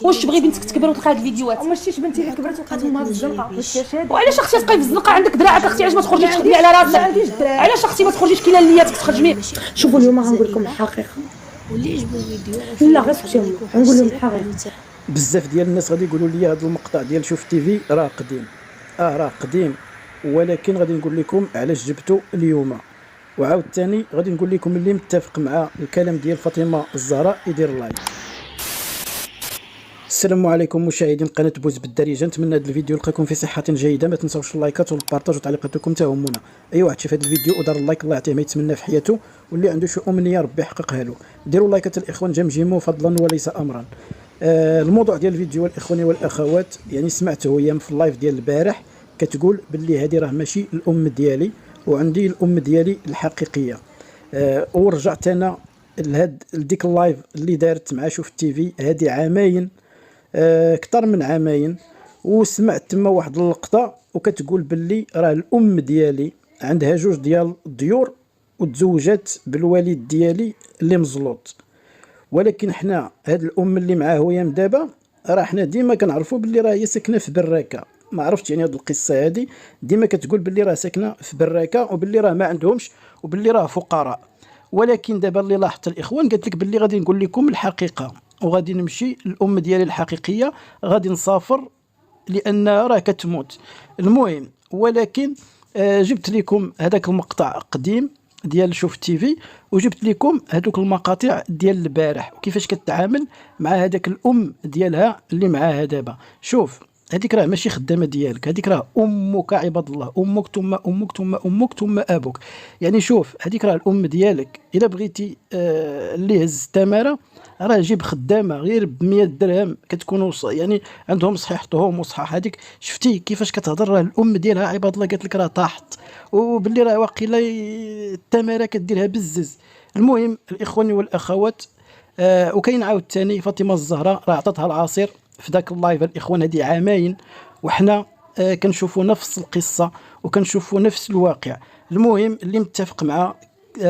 واش تبغي بنتك تكبر وتلقى هاد الفيديوهات؟ ماشي بنتي اللي كبرت وبقات امها في الزنقه، ماشي هادي. وعلاش اختي تبقاي في الزنقه؟ عندك دراعك اختي، علاش ما تخرجيش تخدمي على ما راسك؟ عنديش دراع. علاش اختي ما تخرجيش كاينه نياتك تخدمي؟ شوفوا اليوم غنقول لكم الحقيقه، واللي يعجبو الفيديو لا غير سكتوا غنقول لهم الحقيقه. بزاف ديال الناس غادي يقولوا لي هذا المقطع ديال شوف تيفي راه قديم، راه قديم، ولكن غادي نقول لكم علاش جبتو اليوم، وعاود ثاني غادي نقول لكم اللي متفق مع الكلام ديال فاطمه الزهراء يدير لايك. السلام عليكم مشاهدين قناه بوز بالدارجه، نتمنى هذا الفيديو يلقاكم في صحه جيده. ما تنساوش اللايكات والبارطاج وتعليقاتكم تهمنا. اي واحد شاف هذا الفيديو ودار اللايك الله يعطيه ما يتمنى في حياته، واللي عنده شي امنيه ربي يحققها له. ديروا لايكات الاخوان جمجموا فضلا وليس امرا. الموضوع ديال الفيديو الاخوان والاخوات، يعني سمعته هي في اللايف ديال البارح كتقول باللي هذه راه ماشي الام ديالي وعندي الام ديالي الحقيقيه. ورجعت انا لديك اللايف اللي دارت مع شوف تيفي هذه عامين، اكثر من عامين، وسمعت تما واحد اللقطه وكتقول باللي راه الام ديالي عندها جوج ديال الديور وتزوجات بالوالد ديالي اللي مزلوط. ولكن حنا هاد الام اللي معاه ويام دابا راه حنا ديما كنعرفوا باللي راه هي ساكنه في براكه. ما عرفتش يعني هاد القصه هادي ديما كتقول باللي راه ساكنه في براكه وباللي راه ما عندهمش وباللي راه فقراء. ولكن دابا اللي لاحظت الاخوان قالت لك باللي غادي نقول لكم الحقيقه وغادي نمشي الام ديالي الحقيقيه، غادي نسافر لانها راه كتموت. المهم ولكن جبت لكم هذاك المقطع قديم ديال شوف تيفي، وجبت لكم هذوك المقاطع ديال البارح وكيفاش كتعامل مع هذاك الام ديالها اللي معاها دابا. شوف هذيك راه ماشي خدامه ديالك، هذيك راه امك عباد الله، امك ثم امك ثم امك ثم ابوك. يعني شوف هذيك راه الام ديالك. الا بغيتي اللي هز التماره راه جيب خدامه غير ب 100 درهم كتكونوا يعني عندهم صحيحتهم وصحاح. هذيك شفتي كيفاش كتهضر، راه الام ديالها عباد الله قالت لك راه طاحت وباللي راه واقيلا التماره كديرها بالزز. المهم الاخوان والاخوات، وكاين عاود ثاني فاطمه الزهراء راه عطاتها العصير في ذاك اللايف الاخوان. هذه عامين وحنا كنشوفوا نفس القصه وكنشوفوا نفس الواقع. المهم اللي متفق مع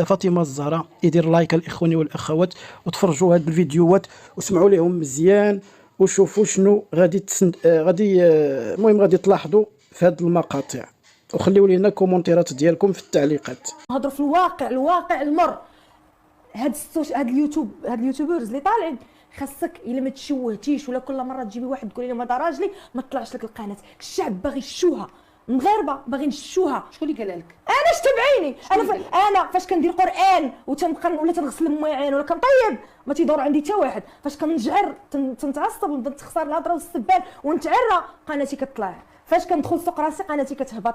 فاطمه الزهراء يدير لايك الاخوان والاخوات وتفرجوا هاد الفيديوهات وسمعوا لهم مزيان وشوفوا شنو المهم غادي تلاحظوا في هاد المقاطع، وخليوا لنا كومونتيرات ديالكم في التعليقات. نهضروا في الواقع المر. هاد اليوتيوبرز اللي طالعين خاصك الا ما تشوهتيش ولا كل مره تجيبي واحد تقولي لهم هذا راجلي ما طلعش لك القناه. الشعب باغي يشوها، مغاربه باغيين نشوها. شكون اللي قالها لك؟ انا اش تبعيني انا فاش كندير قران ولا تنغسل المواعين ولا كنطيب ما تيدور عندي حتى واحد. فاش كنجعر تنتعصب ونبدا تخسر الهضره والسبان ونتعرى قناتي كطلع. فاش كندخل سوق راسي قناتي كتهبط.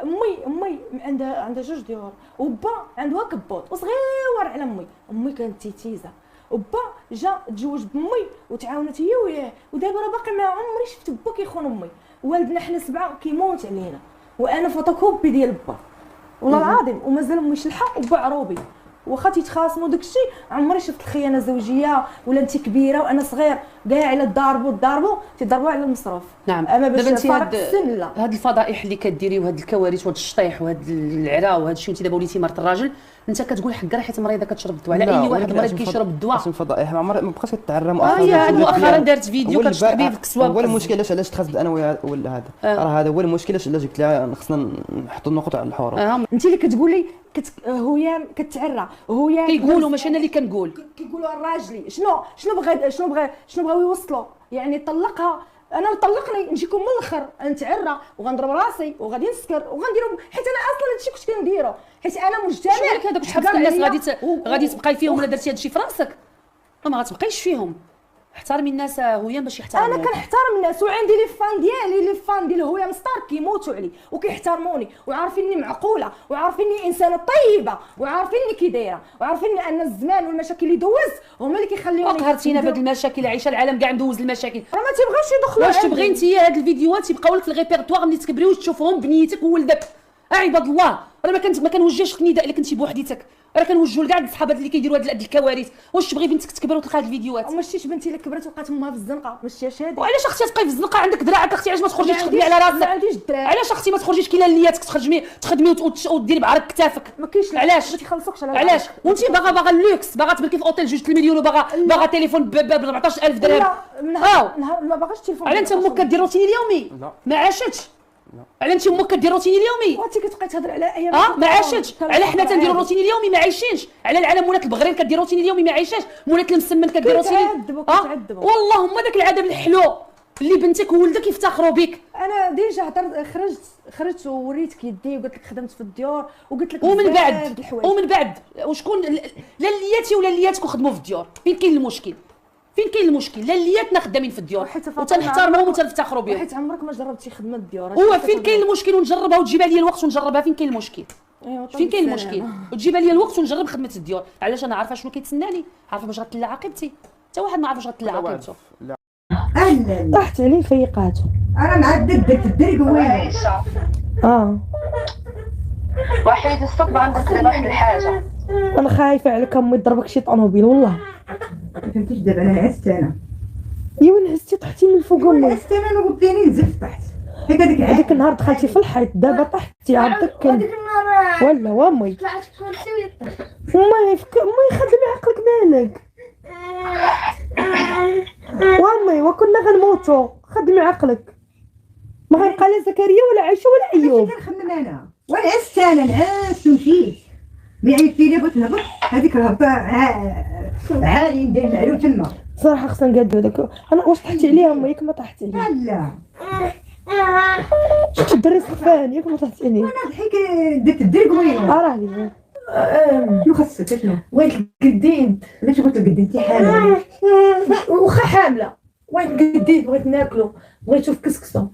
امي عندها جوج ديور، وبا عنده كبوط وصغير على امي كانت تيتيزه، وبا جا تزوج بامي وتعاونت هي وياه، ودابا راه باقي ما عمري شفت با كيخون امي. والدنا حنا 7 كيموت علينا، وانا فوتوكوبي ديال با والله العظيم، ومازال امي شلحه وبا عروبي. واخا تيتخاصموا داكشي عمري شفت الخيانه زوجيه ولا انت كبيره وانا صغير كاع الا تضاربوا على المصروف. نعم. اما باش دابا انت فرق السن لا. هاد الفضائح اللي كديري وهاد الكوارث وهاد الشطيح وهاد العرا وهاد الشيء، انت دابا وليتي مرت الراجل، انت كتقول حق راه حيت مريضه كتشرب الدواء. على اي واحد مريض كيشرب الدواء اسم فضائح ما بقاش كتعرى مؤخرا دارت فيديو كتشطح به في الكسوه. هو المشكل علاش تخاص انا ولا هذا راه هذا هو المشكل علاش قلت لها خصنا نحطوا النقط على الحروف. انت اللي كتقولي هي كتعرى هي كيقولوا ماشي انا اللي كنقول، كيقولوا الراجلي شنو بغاو يوصلوا. يعني طلقها، انا طلقني نجيكم من الاخر نتعرى وغنضرب راسي وغادي نسكر وغنديروا، حيت انا اصلا هادشي كنت كنديرو حيت انا مجتمع. شنو هذوك شحال الناس غادي تبقاي فيهم الا درتي هادشي في راسك؟ ما غتبقايش فيهم. احترمي الناس هويا باش يحترموك. انا كنحترم الناس وعندي لي فان ديالي، لي فان ديال هويا مستار كيموتوا علي وكيحترموني وعارفيني معقوله وعارفيني انسانه طيبه وعارفيني كي دايره وعارفيني ان الزمان والمشاكل اللي دوزت هما اللي كيخليوني. قهرتينا بهاد المشاكل اللي عايشه العالم كاع ندوز المشاكل. راه ما تيبغيوش يدخلوا. واش تبغي انت هاد الفيديوهات يبقاو لك في الريبيرتوار ملي تكبري وتشوفهم بنيتك وولدك؟ عباد الله راه ما كنوجهش النداء الا كنتي بوحديتك. راه كنوجهوا لكاع الصحابات اللي كيديروا هاد الكوارث. واش تبغي بنتك تكبر وتلقى هاد الفيديوهات؟ وما شتيش بنتي الا كبرت وبقات امها في الزنقه، ما شتيهاش هادي؟ وعلاش اختي تبقاي في الزنقه عندك دراعك اختي؟ علاش ما تخرجيش تخدمي على راسك؟ ما عنديش الدراع. علاش اختي ما تخرجيش كاينه نياتك تخدمي وديري بعرق كتافك؟ ما كاينش علاش ما تيخلصوكش على علاش وانت باغا اللوكس، باغا تبركي في اوتيل 2 المليون وباغا تليفون ب 14000 درهم؟ لا ما باغاش التليفون. على انت امك كدير روتين اليومي؟ لا. ما عاشتش. على انت امك كدير روتين اليومي؟ وانت كتبقاي تهضر على ايام ما عاشتش. على حنا تنديروا الروتين اليومي ما عايشينش. على العالم ولات البغرير كدير روتين اليومي ما عايشاش، ولات المسمن كدير روتين. كتعذبوا والله هما داك العذاب الحلو اللي بنتك وولدك يفتخروا بك. انا ديجا خرجت ووريتك يدي وقلت لك خدمت في الديور وقلت لك ومن بعد وشكون لا لياتي ولا لياتك خدموا في الديور؟ فين كاين المشكل؟ لا لياتنا خدامين في الديور وتنحترمهم وتنفتخروا بهم. حيت عمرك ما جربتي خدمه الديور. هو فين كاين المشكل ونجربها وتجيبها لي الوقت ونجربها؟ فين كاين المشكل؟ فين كاين المشكل؟ وتجيبها لي الوقت ونجرب خدمه الديور. علاش انا عارفه شنو كيتسناني، عارفه باش غتطلع عاقبتي. حتى واحد ما عارف واش غتطلع عاقبته. طاحت عليه فيقاتو. انا معدد الدرب وين؟ وحيد الصبح عندك واحد الحاجه. انا خايفه عليك امي يضربك شي طوموبيل والله. ما فهمتيش دابا انا نعست انا. ايوا نعستي طحتي من فوق امي. نعست انا وديني نزلت طحت. هذيك النهار دخلتي في الحيط دابا طحتي عضك. هذيك النهار ولا وامي طلعت كرسي ويطيح. امي خدمي عقلك مالك. وامي وكنا غنموتو خدمي عقلك. ما غيبقى لا زكريا ولا عائشه ولا ايوب. كنخمم انا ونعست انا نعست ومشيت. ملي فيني بغيت نهبط هذيك الهبطه عالي ندير معلو تما. صراحه خصنا نقادو هذاك. انا واش طحتي عليها امي؟ ياك ما طحتي عليها. لا شفتي الدري سخفان ياك ما طحتي عليه. انا ضحك درت الدرك وين؟ راه لي شنو خاصك شنو؟ وين القديد؟ علاش قلت لك انت حامله؟ واخا حامله وين القديد بغيت ناكلو بغيتو في كسكسو.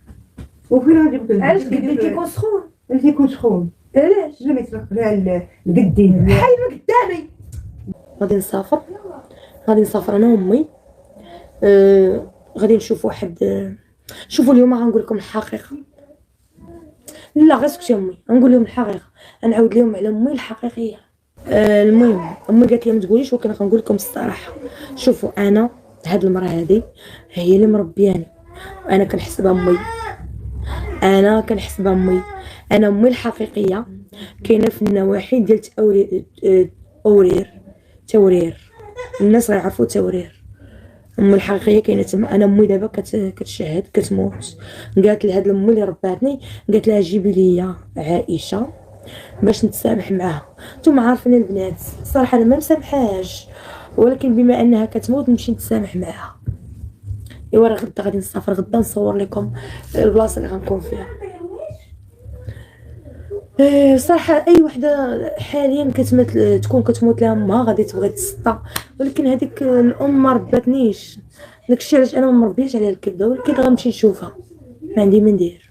وفين غادي نقول لك؟ علاش القديد كيكون سخون؟ كيكون سخون. علاش؟ لا ما يتفرق على القدين. حيد من قدامي. غادي نسافر انا وامي. غادي نشوف واحد. شوفوا اليوم غنقول لكم الحقيقه. لا غير سكتي امي، غنقول لهم الحقيقه، غنعاود لهم على امي الحقيقيه. المهم امي قالت لي ما تقوليش، ولكن غنقول لكم الصراحه. شوفوا انا هاد المراه هادي هي اللي مربياني، انا كنحسبها امي. انا امي الحقيقيه كاينه في النواحي ديال تورير. الناس غيعرفوا تورير. امي الحقيقيه كاينه تما. انا امي دابا كتشهد كتموت. قالت لي هاد الام اللي رباتني، قالت لها جيبي لي عائشه باش نتسامح معاها. نتوما عارفين البنات صراحه انا ما مسامحاش، ولكن بما انها كتموت نمشي نتسامح معاها. ايوا راه غدا غادي نسافر، غدا نصور لكم البلاصه اللي غنكون فيها. صراحه اي وحده حاليا تكون كتموت لها امها غادي تبغي تسطى، ولكن هذيك الام ما رباتنيش. داكشي علاش انا ما مربياش عليها الكبده، ولكن غنمشي نشوفها، ما عندي ما ندير.